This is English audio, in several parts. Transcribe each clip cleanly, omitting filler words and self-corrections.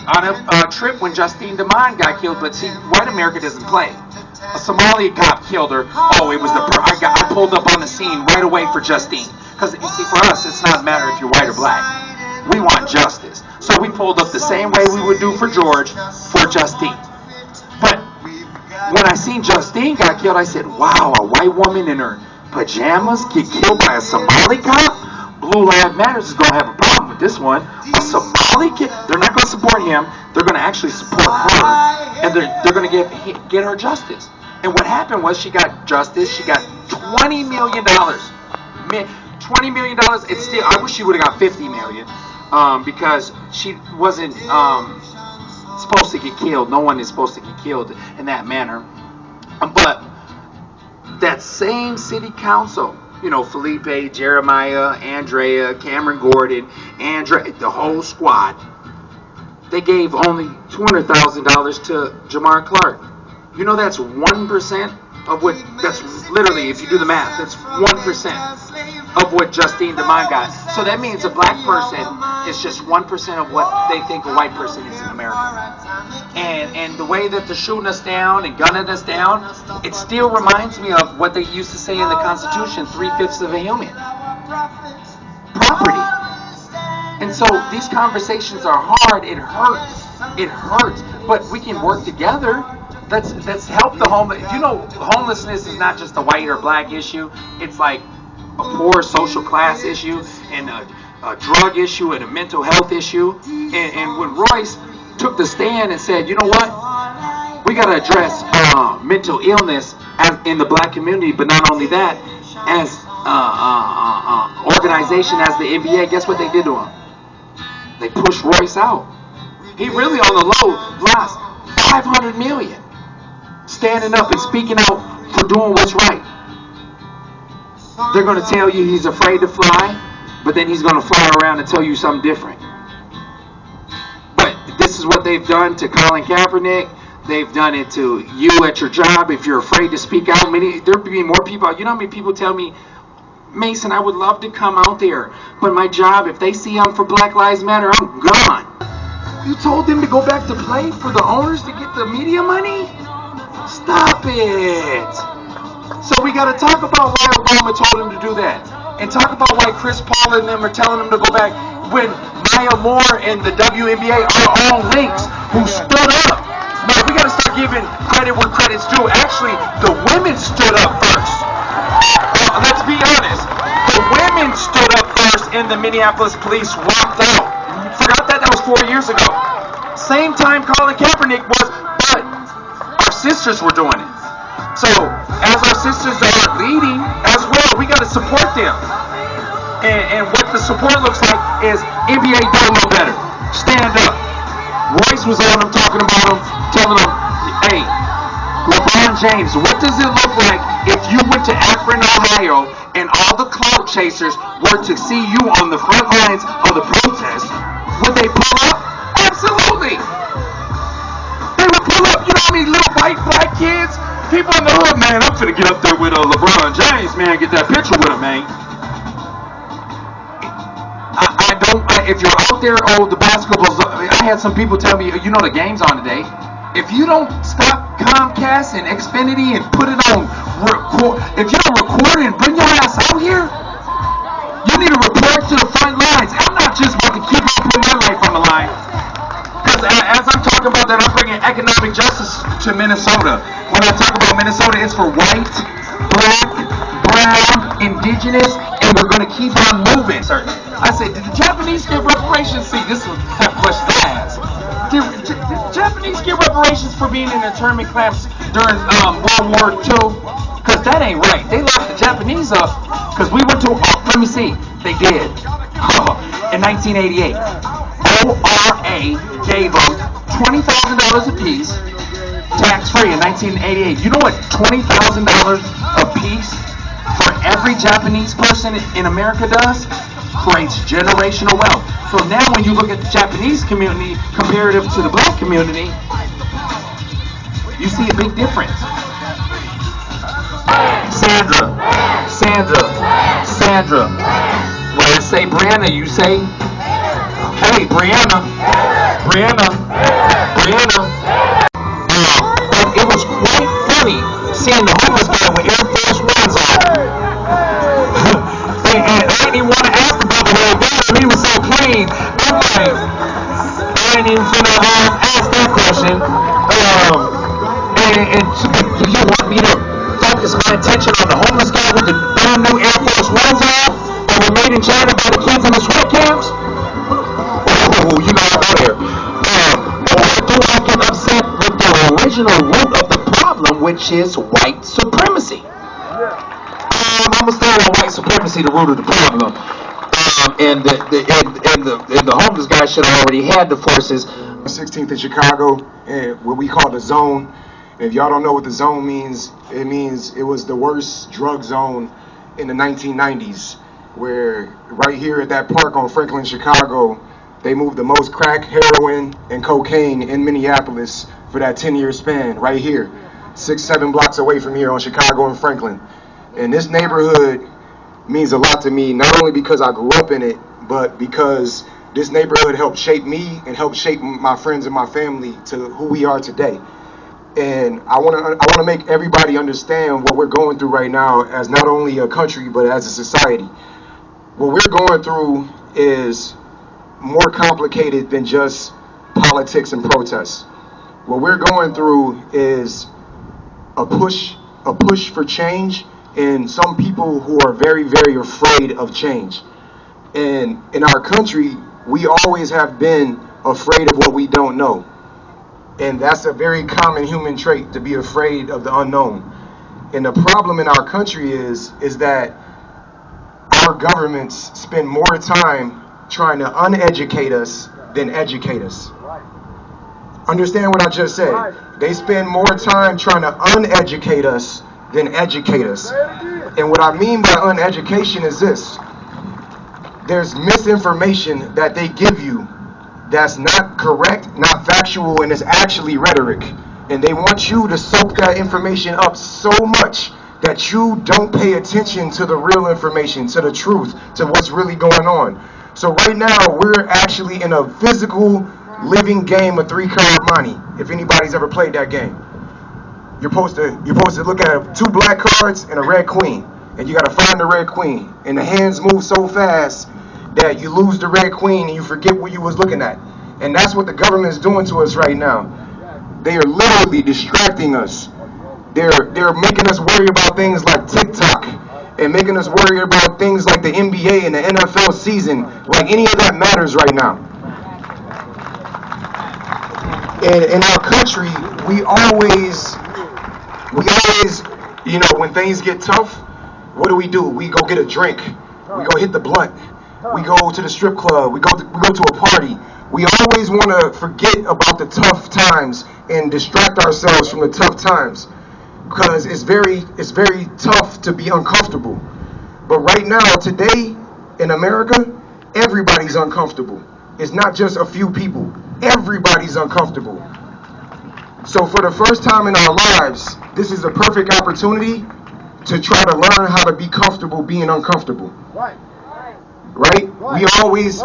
on a trip when Justine Damond got killed. But see, white America doesn't play. A Somali cop killed her. Oh, it was I pulled up on the scene right away for Justine. Because you see, for us, it's not a matter if you're white or black. We want justice. So we pulled up the same way we would do for George for Justine. But when I seen Justine got killed, I said, wow, a white woman in her pajamas get killed by a Somali cop? Blue Lives Matter is going to have a problem with this one. A Somali kid, they're not going to support him. They're going to actually support her, and they're going to get her justice. And what happened was she got justice. She got $20 million. $20 million. It's still. I wish she would have got $50 million, because she wasn't supposed to get killed. No one is supposed to get killed in that manner. But that same city council, you know, Felipe, Jeremiah, Andrea, Cameron Gordon, the whole squad, they gave only $200,000 to Jamar Clark. You know, that's 1% of what, that's literally, if you do the math, that's 1% of what Justine Damond got. So that means a black person is just 1% of what they think a white person is in America. And the way that they're shooting us down and gunning us down, it still reminds me of what they used to say in the Constitution, 3/5 of a human. Property. And so these conversations are hard. It hurts. It hurts. But we can work together. Let's help the homeless. You know, homelessness is not just a white or black issue. It's like a poor social class issue and a drug issue and a mental health issue. And when Royce took the stand and said, you know what, we got to address mental illness in the black community, but not only that, as organization as the NBA, guess what they did to him? They pushed Royce out. He really on the low lost $500 million. Standing up and speaking out for doing what's right. They're going to tell you he's afraid to fly, but then he's going to fly around and tell you something different. But this is what they've done to Colin Kaepernick. They've done it to you at your job. If you're afraid to speak out, there'll be more people. You know how many people tell me, Mason, I would love to come out there, but my job, if they see I'm for Black Lives Matter, I'm gone. You told them to go back to play for the owners to get the media money? Stop it. So we got to talk about why Obama told him to do that. And talk about why Chris Paul and them are telling him to go back when Maya Moore and the WNBA are all links who stood up. Now we got to start giving credit where credit's due. Actually, the women stood up first. Let's be honest. The women stood up first and the Minneapolis police walked out. You forgot that? That was 4 years ago. Same time Colin Kaepernick was, but our sisters were doing it. So, as our sisters are leading as well, we got to support them. And what the support looks like is NBA don't know better. Stand up. Royce was on them talking about them, telling them, hey, LeBron James, what does it look like if you went to Akron, Ohio, and all the clout chasers were to see you on the front lines of the protest? Would they pull up? Absolutely. They would pull up. You know how many little white black kids? People in the hood, man, I'm finna get up there with LeBron James, man, get that picture with him, man. If you're out there, the basketball's, I had some people tell me, you know the game's on today. If you don't stop Comcast and Xfinity and put it on record, if you don't record it and bring your ass out here, you need to report to the front lines. I'm not just about to keep on putting my life on the line. Because as I'm talking about that, I'm bringing economic justice to Minnesota. When I talk about Minnesota, it's for white, black, brown, indigenous, and we're going to keep on moving. I said, did the Japanese get reparations? See, this is the question I asked. Did Japanese get reparations for being in internment camps during World War II? Because that ain't right. They locked the Japanese up because we went to, let me see, they did. In 1988. ORA gave them $20,000 apiece, tax-free in 1988. You know what $20,000 apiece for every Japanese person in America does? Creates generational wealth. So now when you look at the Japanese community comparative to the black community, you see a big difference. Sandra. When I say Brianna, you say, hey, Brianna. Brianna. But it was quite funny seeing the homeless guy with Air Force Ones on. and I didn't even want to ask about the whole thing. He was so clean. I'm like, I ain't even finna ask that question. And do you want me to focus my attention on the homeless guy with the brand new Air Force Ones on that were made in China by the kids in the sweat camps? Oh, you know I go there. Or do I get upset with the original root of the problem, which is white supremacy? I'm gonna stay on white supremacy, the root of the problem. And the homeless guy should have already had the forces. 16th in Chicago, what we call the zone. If y'all don't know what the zone means, it means it was the worst drug zone in the 1990s, where right here at that park on Franklin, Chicago, they moved the most crack, heroin, and cocaine in Minneapolis for that 10-year span, right here, 6-7 blocks away from here on Chicago and Franklin. And this neighborhood means a lot to me, not only because I grew up in it, but because this neighborhood helped shape me and helped shape my friends and my family to who we are today. And I want to make everybody understand what we're going through right now as not only a country, but as a society. What we're going through is more complicated than just politics and protests. What we're going through is a push for change, and some people who are very, very afraid of change. And in our country, we always have been afraid of what we don't know. And that's a very common human trait, to be afraid of the unknown. And the problem in our country is that our governments spend more time trying to uneducate us than educate us. Understand what I just said? They spend more time trying to uneducate us than educate us. And what I mean by uneducation is this. There's misinformation that they give you that's not correct, not factual, and is actually rhetoric. And they want you to soak that information up so much that you don't pay attention to the real information, to the truth, to what's really going on. So right now, we're actually in a physical, living game of three-card money, if anybody's ever played that game. You're supposed to look at 2 black cards and a red queen, and you got to find the red queen. And the hands move so fast that you lose the red queen and you forget what you was looking at. And that's what the government is doing to us right now. They are literally distracting us. They're making us worry about things like TikTok and making us worry about things like the NBA and the NFL season, like any of that matters right now. And in our country, we always, you know, when things get tough, what do? We go get a drink. We go hit the blunt. We go to the strip club. We go to a party. We always want to forget about the tough times and distract ourselves from the tough times, because it's very tough to be uncomfortable. But right now, today in America, everybody's uncomfortable. It's not just a few people. Everybody's uncomfortable. So for the first time in our lives, this is a perfect opportunity to try to learn how to be comfortable being uncomfortable. Right? We always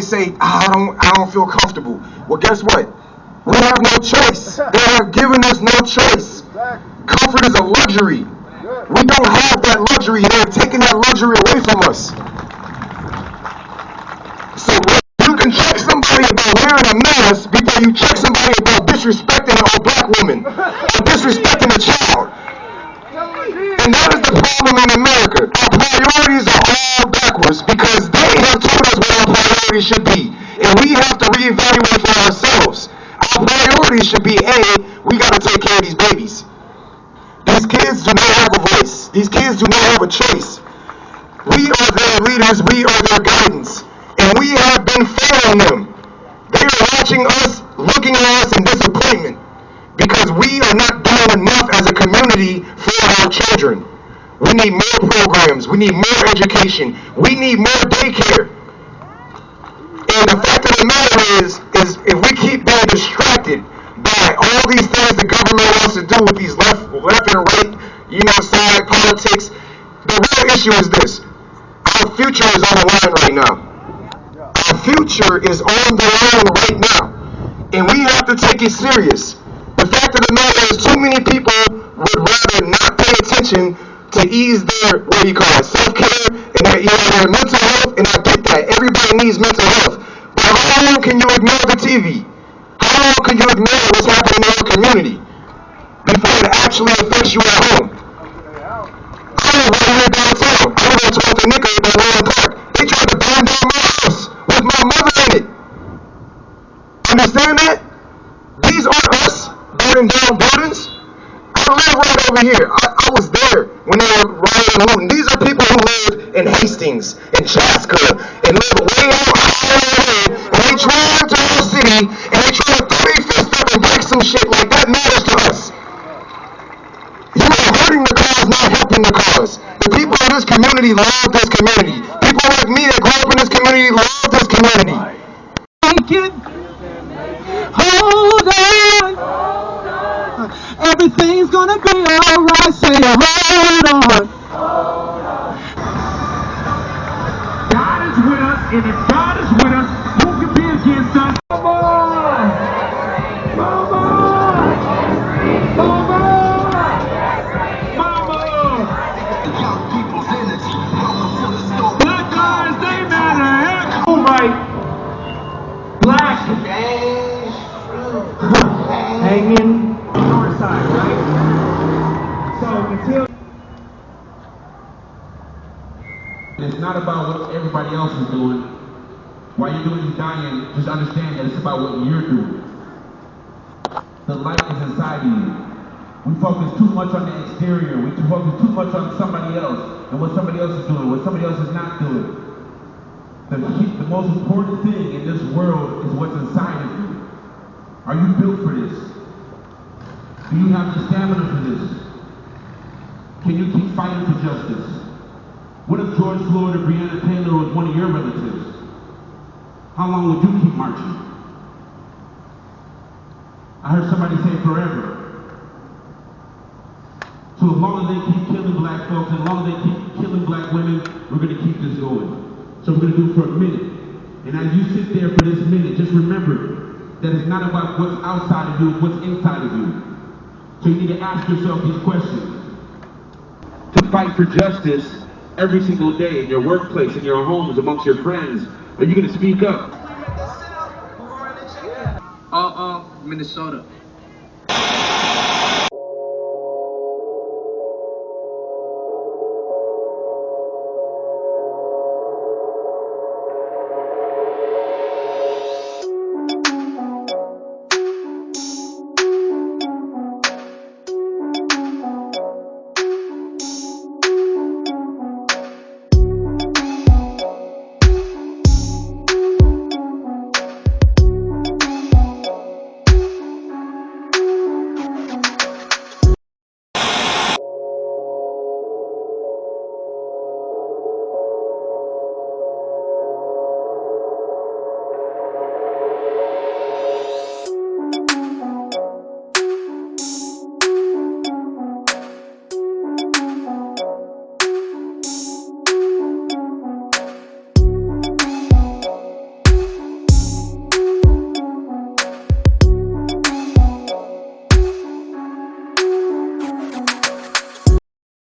say, I don't feel comfortable. Well, guess what? We have no choice. They have given us no choice. Comfort is a luxury. We don't have that luxury. They're taking that luxury away from us. So you can check somebody about wearing a mask before you check somebody about disrespecting a black woman or disrespecting a child. And that is the problem in America. Our priorities are all backwards because they have told us what our priorities should be. And we have to reevaluate for ourselves. Our priorities should be, we got to take care of these babies. These kids do not have a voice. These kids do not have a choice. We are their leaders. We are their guidance. And we have been failing them. They are watching us, looking at us in disappointment because we are not doing enough as a community for our children. We need more programs. We need more education. We need more daycare. And the fact of the matter is if we keep being distracted by all these things the government wants to do with these left and right, side politics, the real issue is this. Our future is on the line right now. Our future is on the line right now. and we have to take it serious. The fact of the matter is, too many people would rather not pay attention to ease their, what do you call it, self-care and their mental health, and I get that. Everybody needs mental health. But how long can you ignore the TV? How long can you ignore what's happening in your community before it actually affects you at home? I live right here downtown. I live on 12th and Nickel in Roland Park. They tried to burn down my house with my mother in it. Understand that? These aren't us burning down buildings. I live right over here. I was there when they were rioting and looting. These are people who live in Hastings, in Chaska, and live way out here. And they drive to our city, and they try to throw their fist up and break some shit like that matters to us. You are hurting the cause, not helping the cause. The people in this community love this community. People like me that grew up in this community love this community. Hold on. Everything's gonna be alright. Say hold on. God is with us, and if God is with us, who can be against us? Come on! Mama! Mama! Mama! Black lives, they matter. All right. Black. Hanging north side, right? So until it's not about what everybody else is doing. While you're doing this dying, just understand that it's about what you're doing. The light is inside of you. We focus too much on the exterior. We focus too much on somebody else and what somebody else is doing, what somebody else is not doing. The most important thing in this world is what's inside of you. Are you built for this? Do you have the stamina for this? Can you keep fighting for justice? What if George Floyd or Breonna Taylor was one of your relatives? How long would you keep marching? I heard somebody say forever. So as long as they keep killing black folks, and as long as they keep killing black women, we're going to keep this going. So we're going to do it for a minute. And as you sit there for this minute, just remember that it's not about what's outside of you, it's what's inside of you. So you need to ask yourself these questions. To fight for justice every single day in your workplace, in your homes, amongst your friends, are you going to speak up? Minnesota.